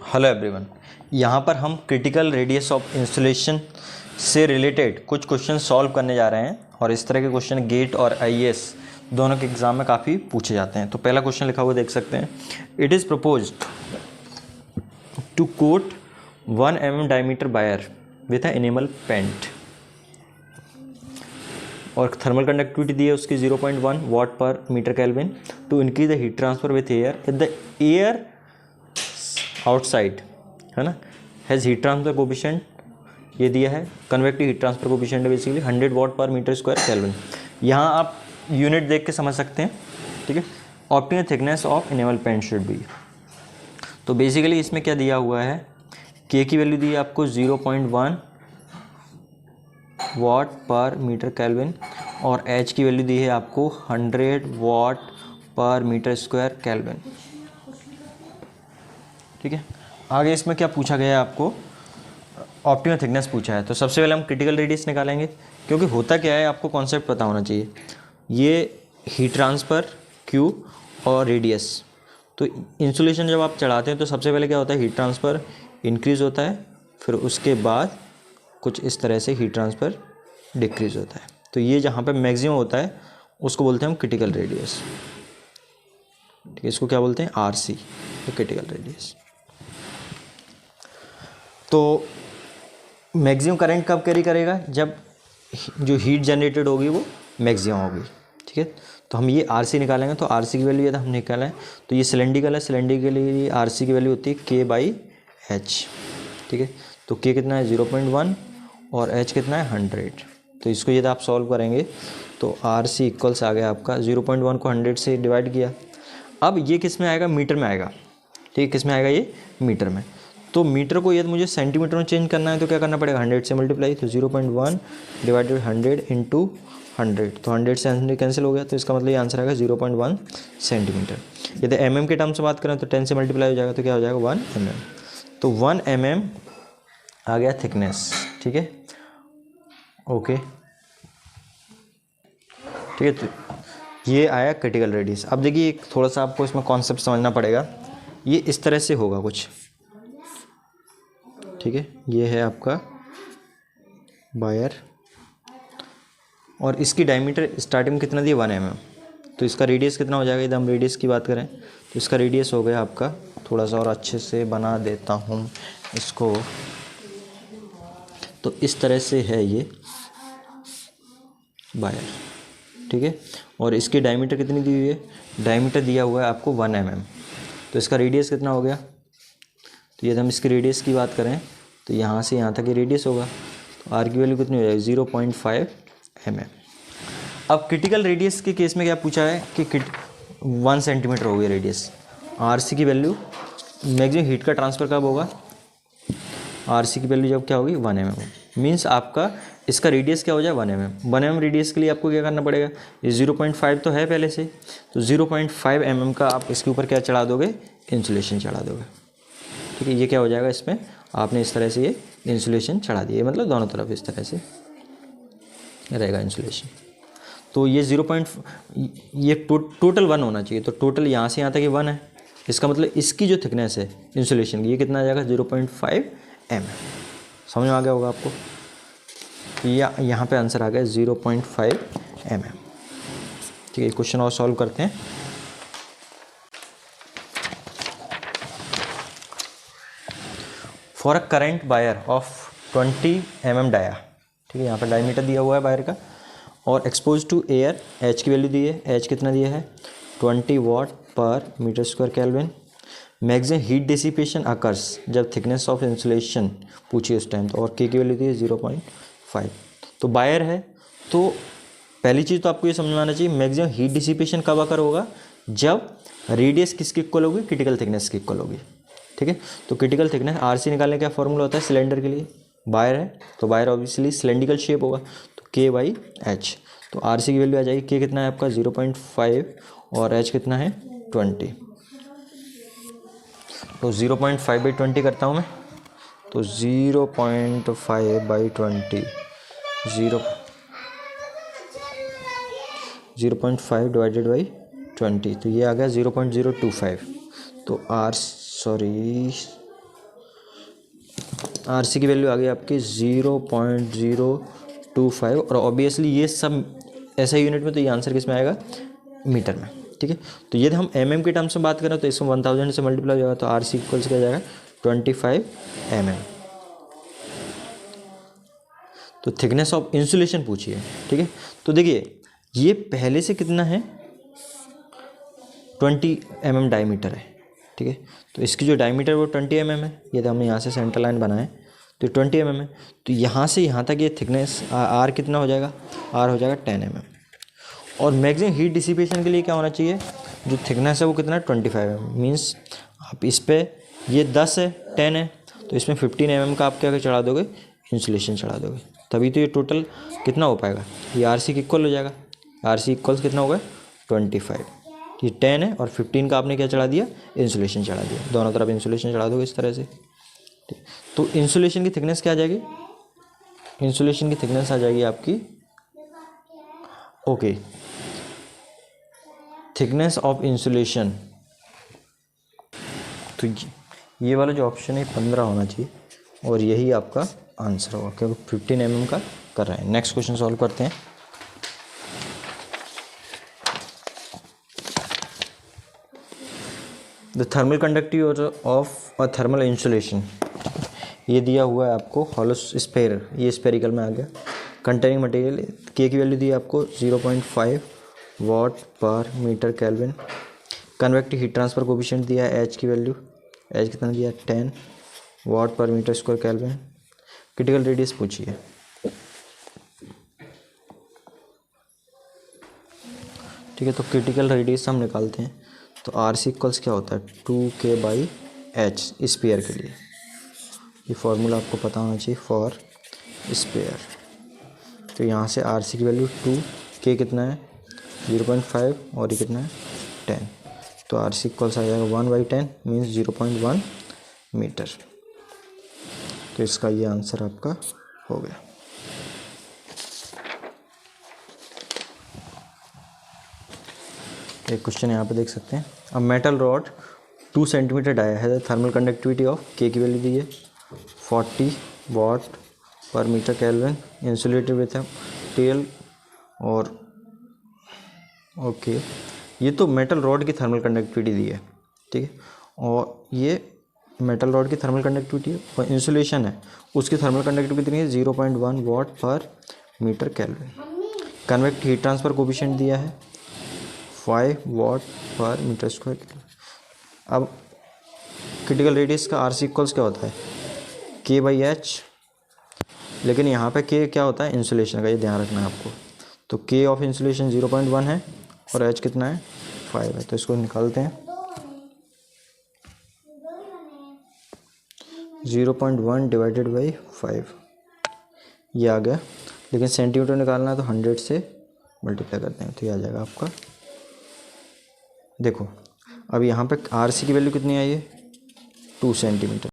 Hello everyone, यहाँ पर हम क्रिटिकल रेडियस ऑफ इंसुलेशन से रिलेटेड कुछ क्वेश्चन सॉल्व करने जा रहे हैं और इस तरह के क्वेश्चन गेट और आईएएस दोनों के एग्जाम में काफ़ी पूछे जाते हैं। तो पहला क्वेश्चन लिखा हुआ देख सकते हैं। It is proposed to coat 1 mm diameter wire with enamel paint और थर्मल कंडक्टिविटी दी है उसकी 0.1 वाट पर metre kelvin to increase the heat transfer with air if the air outside है ना हैज़ हीट ट्रांसफर कोफिशिएंट ये दिया है। कन्वेक्टिव हीट ट्रांसफर कोफिशिएंट है बेसिकली 100 वाट पर मीटर स्क्वायर केल्विन। यहाँ आप यूनिट देख के समझ सकते हैं, ठीक है। Optimal thickness of enamel paint should be. तो बेसिकली इसमें क्या दिया हुआ है, के की वैल्यू दी है आपको 0.1 वाट पर मीटर केल्विन और एच की वैल्यू दी है आपको 100 वाट पर मीटर स्क्वायर केल्विन, ठीक है। आगे इसमें क्या पूछा गया है आपको, ऑप्टिमल थिकनेस पूछा है। तो सबसे पहले हम क्रिटिकल रेडियस निकालेंगे, क्योंकि होता क्या है आपको कॉन्सेप्ट पता होना चाहिए। ये हीट ट्रांसफ़र क्यू और रेडियस, तो इंसुलेशन जब आप चढ़ाते हैं तो सबसे पहले क्या होता है, हीट ट्रांसफ़र इंक्रीज़ होता है, फिर उसके बाद कुछ इस तरह से हीट ट्रांसफ़र डिक्रीज़ होता है। तो ये जहाँ पे मैक्सिमम होता है उसको बोलते हैं हम क्रिटिकल रेडियस, ठीक है। इसको क्या बोलते हैं, आरसी, तो क्रिटिकल रेडियस। तो मैक्सिमम करंट कब कैरी करेगा, जब जो हीट जनरेटेड होगी वो मैक्सिमम होगी, ठीक है। तो हम ये आरसी निकालेंगे, तो आरसी की वैल्यू यदि हम निकालें तो ये सिलेंड्रिकल है, सिलेंड्रिकल के लिए आरसी की वैल्यू होती है K/H, ठीक है। तो K कितना है 0.1 और H कितना है 100। तो इसको यदि आप सॉल्व करेंगे तो आरसी इक्वल्स आ गया आपका 0.1 को 100 से डिवाइड किया। अब ये किस में आएगा, मीटर में आएगा, ठीक है। किस में आएगा, ये मीटर में। तो मीटर को यदि मुझे सेंटीमीटर में चेंज करना है तो क्या करना पड़ेगा, 100 से मल्टीप्लाई। तो 0.1 डिवाइडेड 100 इंटू 100, तो 100 से 100 कैंसिल हो गया, तो इसका मतलब ये आंसर आएगा 0.1 सेंटीमीटर। यदि mm के टर्म से बात करें तो 10 से मल्टीप्लाई हो जाएगा, तो क्या हो जाएगा 1 mm। तो 1 mm आ गया थिकनेस, ठीक है, ओके, ठीक है। तो ये आया क्रिटिकल रेडियस। अब देखिए थोड़ा सा आपको इसमें कॉन्सेप्ट समझना पड़ेगा। ये इस तरह से होगा कुछ, ठीक है। ये है आपका वायर और इसकी डायमीटर स्टार्टिंग में कितना दिया 1 mm। तो इसका रेडियस कितना हो जाएगा, यदि हम रेडियस की बात करें तो इसका रेडियस हो गया आपका, थोड़ा सा और अच्छे से बना देता हूँ इसको। तो इस तरह से है ये वायर, ठीक है। और इसकी डायमीटर कितनी दी हुई है, डायमीटर दिया हुआ है आपको 1 mm। तो इसका रेडियस कितना हो गया, तो यदि हम इसकी रेडियस की बात करें तो यहाँ से यहाँ तक ये रेडियस होगा। तो आर की वैल्यू कितनी हो जाएगी 0.5 mm। अब क्रिटिकल रेडियस के केस में क्या पूछा है कि 1 सेंटीमीटर हो गया रेडियस। आरसी की वैल्यू मैक्सिमम हीट का ट्रांसफ़र कब होगा, आरसी की वैल्यू जब क्या होगी 1 mm, मीन्स आपका इसका रेडियस क्या हो जाए 1 mm। 1 mm रेडियस के लिए आपको क्या करना पड़ेगा, ये 0.5 तो है पहले से, तो 0.5 mm का आप इसके ऊपर क्या चढ़ा दोगे, इंसुलेशन चढ़ा दोगे, ठीक है। ये क्या हो जाएगा, इसमें आपने इस तरह से ये इंसुलेशन चढ़ा दिया, मतलब दोनों तरफ इस तरह से रहेगा इंसुलेशन। तो ये ये टोटल 1 होना चाहिए। तो टोटल यहाँ से यहाँ तक ये 1 है, इसका मतलब इसकी जो थिकनेस है इंसुलेशन की ये कितना आ जाएगा 0.5 mm। समझ में आ गया होगा आपको। तो यहाँ पे आंसर आ गया 0.5 mm, ठीक है। क्वेश्चन और सॉल्व करते हैं। For a current wire of 20 mm dia, ठीक है। यहाँ पर डायमीटर दिया हुआ है वायर का और एक्सपोज टू एयर, एच की वैल्यू दी है, एच कितना दिया है 20 वाट पर metre square kelvin. Maximum heat dissipation occurs जब थिकनेस ऑफ इंसुलेशन पूछिए उस टाइम, तो और के की वैल्यू दी है 0.5। तो वायर है, तो पहली चीज़ तो आपको ये समझ में आना चाहिए मैक्सिमम हीट डिसिपेशन कब अकर होगा, जब रेडियस किसकी इक्वल होगी, क्रिटिकल थिकनेस की इक्वल होगी, ठीक है। तो क्रिटिकल थिकनेस आरसी निकालने का फॉर्मूला होता है सिलेंडर के लिए, वायर है तो वायर ऑब्वियसली सिलेंड्रिकल शेप होगा, तो K/H। तो आरसी की वैल्यू आ जाएगी, के कितना है आपका 0.5 और एच कितना है 20। तो 0.5/20 करता हूँ मैं, तो 0.5/20 0.5 डिवाइडेड बाई 20, तो ये आ गया 0.025। तो आर सी की वैल्यू आ गई आपकी 0.025 और ऑब्वियसली ये सब ऐसा यूनिट में, तो ये आंसर किस में आएगा, मीटर में। ठीक है, तो यदि हम mm के टर्म्स में बात करें तो इसमें 1000 से मल्टीप्लाई हो जाएगा, तो आर सी इक्वल्स क्या जाएगा 25 mm। तो थिकनेस ऑफ इंसुलेशन पूछिए। ठीक है, तो देखिए ये पहले से कितना है 20 mm डायमीटर है। ठीक है, तो इसकी जो डायमीटर वो 20 mm है। यदि हमने यहाँ से सेंटर लाइन बनाए तो 20 mm है, तो यहाँ से यहाँ तक ये थिकनेस आर कितना हो जाएगा, आर हो जाएगा 10 mm। और मैक्सिमम हीट डिसिपेशन के लिए क्या होना चाहिए, जो थिकनेस है वो कितना है 25 mm। मीन्स आप इस पर ये 10 है 10 है, तो इसमें 15 mm का आप क्या चढ़ा दोगे, इंसुलेशन चढ़ा दोगे, तभी तो ये टोटल कितना हो पाएगा, ये आर सी की इक्वल हो जाएगा। आर सी इक्वल्स कितना होगा 25, ये 10 है और 15 का आपने क्या चढ़ा दिया, इंसुलेशन चढ़ा दिया। दोनों तरफ इंसुलेशन चढ़ा दोगे इस तरह से। ठीक, तो इंसुलेशन की थिकनेस क्या आ जाएगी, इंसुलेशन की थिकनेस आ जाएगी आपकी, ओके, थिकनेस ऑफ इंसुलेशन। तो ये वाला जो ऑप्शन है 15 होना चाहिए और यही आपका आंसर होगा, क्योंकि 15 mm का कर रहे हैं। नेक्स्ट क्वेश्चन सॉल्व करते हैं। The thermal conductivity of a thermal insulation, ये दिया हुआ है आपको हॉलो स्फेयर, ये स्फेरिकल में आ गया। कंटेनिंग मटेरियल, के की वैल्यू दी है आपको 0.5 वाट पर metre kelvin. Convective heat transfer coefficient दिया है, एच की वैल्यू, एच कितना दिया है 10 वाट पर metre square kelvin. Critical radius पूछिए। ठीक है, तो क्रिटिकल रेडियस हम निकालते हैं, तो आर सी इक्वल्स क्या होता है 2K/h स्पेयर के लिए। ये फॉर्मूला आपको पता होना चाहिए फॉर स्पेयर। तो यहाँ से आर सी की वैल्यू 2K कितना है 0.5 और ये कितना है 10, तो आर सी इक्वल्स आ जाएगा 1/10 मीन्स 0.1 मीटर। तो इसका ये आंसर आपका हो गया। एक क्वेश्चन यहाँ पे देख सकते हैं, a metal rod 2 centimetre dia है, थर्मल कंडक्टिविटी ऑफ के की वैल्यू दी है 40 वाट पर मीटर केल्विन, इंसुलेटेड विथ टेल और ओके, ये तो मेटल रॉड की थर्मल कंडक्टिविटी दी है। ठीक है, और ये मेटल रॉड की थर्मल कंडक्टिविटी और इंसुलेशन है उसकी थर्मल कंडक्टिविटी कितनी है 0.1 वाट पर metre kelvin. Convective heat transfer coefficient दिया है 5 वाट पर मीटर स्क्वायर। अब क्रिटिकल रेडियस का आर सी इक्वल्स क्या होता है K/h, लेकिन यहाँ पे K क्या होता है इंसुलेशन का, ये ध्यान रखना है आपको। तो K ऑफ इंसुलेशन 0.1 है और H कितना है 5 है, तो इसको निकालते हैं 0.1 डिवाइडेड बाई 5, ये आ गया। लेकिन सेंटीमीटर निकालना है तो 100 से मल्टीप्लाई करते हैं, तो ये आ जाएगा आपका। देखो अब यहाँ पे आर सी की वैल्यू कितनी आई है 2 सेंटीमीटर।